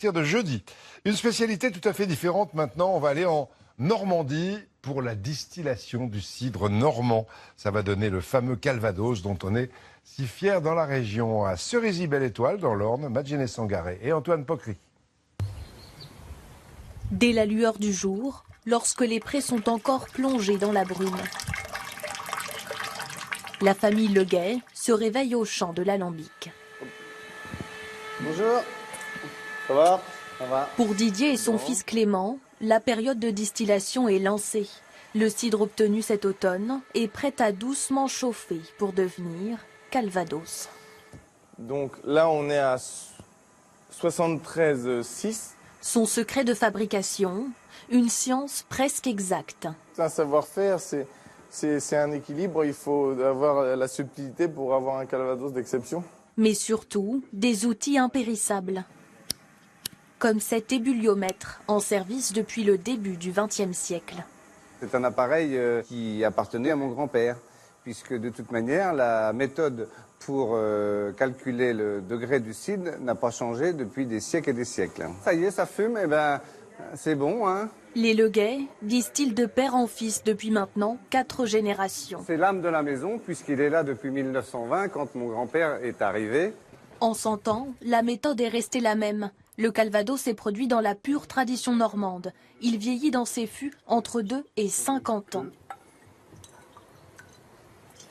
De jeudi. Une spécialité tout à fait différente maintenant. On va aller en Normandie pour la distillation du cidre normand. Ça va donner le fameux Calvados dont on est si fier dans la région. À Cerisy-Belle-Étoile, dans l'Orne, Madjéné Sangaré et Antoine Pocry. Dès la lueur du jour, lorsque les prés sont encore plongés dans la brume, la famille Leguet se réveille au chant de l'alambic. Bonjour. Ça va? Ça va. Pour Didier et son fils Clément, la période de distillation est lancée. Le cidre obtenu cet automne est prêt à doucement chauffer pour devenir Calvados. Donc là, on est à 73,6. Son secret de fabrication, une science presque exacte. Un savoir-faire, c'est un équilibre. Il faut avoir la subtilité pour avoir un Calvados d'exception. Mais surtout, des outils impérissables. Comme cet ébulliomètre, en service depuis le début du XXe siècle. C'est un appareil qui appartenait à mon grand-père, puisque de toute manière, la méthode pour calculer le degré du cidre n'a pas changé depuis des siècles et des siècles. Ça y est, ça fume, et ben c'est bon, hein. Les Leguet distillent de père en fils depuis maintenant 4 générations. C'est l'âme de la maison, puisqu'il est là depuis 1920, quand mon grand-père est arrivé. En 100 ans, la méthode est restée la même. Le Calvados est produit dans la pure tradition normande. Il vieillit dans ses fûts entre 2 et 50 ans.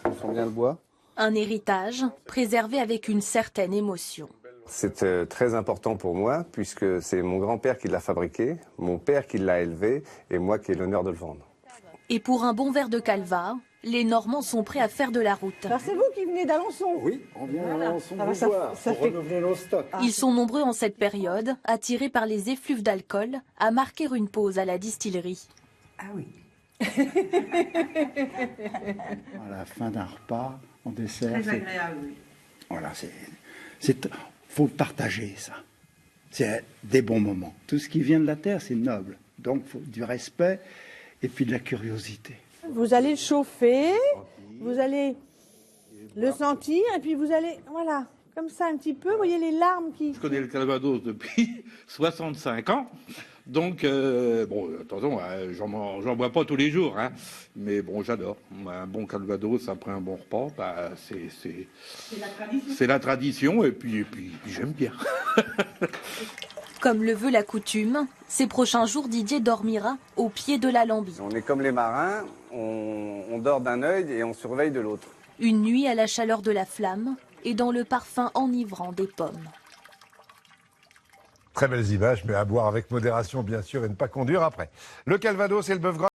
On sent bien le bois. Un héritage préservé avec une certaine émotion. C'est très important pour moi, puisque c'est mon grand-père qui l'a fabriqué, mon père qui l'a élevé, et moi qui ai l'honneur de le vendre. Et pour un bon verre de Calva, les Normands sont prêts à faire de la route. Alors c'est vous qui venez d'Alençon? Oui, on vient d'Alençon vous ça voir pour fait... renouveler nos stocks. Ils sont nombreux en cette période, attirés par les effluves d'alcool, à marquer une pause à la distillerie. Ah oui. À la fin d'un repas, en dessert. Très agréable, oui. Voilà, faut partager ça. C'est des bons moments. Tout ce qui vient de la terre, c'est noble. Donc, faut du respect et puis de la curiosité. Vous allez le chauffer, vous allez le sentir, et puis vous allez, voilà, comme ça un petit peu, vous voyez les larmes qui... Je connais le Calvados depuis 65 ans, donc, bon, attention, j'en bois pas tous les jours, hein, mais bon, j'adore. Un bon Calvados après un bon repas, bah, c'est la tradition, et puis j'aime bien. Comme le veut la coutume, ces prochains jours, Didier dormira au pied de l'alambic. On est comme les marins, on dort d'un œil et on surveille de l'autre. Une nuit à la chaleur de la flamme et dans le parfum enivrant des pommes. Très belles images, mais à boire avec modération bien sûr et ne pas conduire après. Le Calvados et le bœuf gras.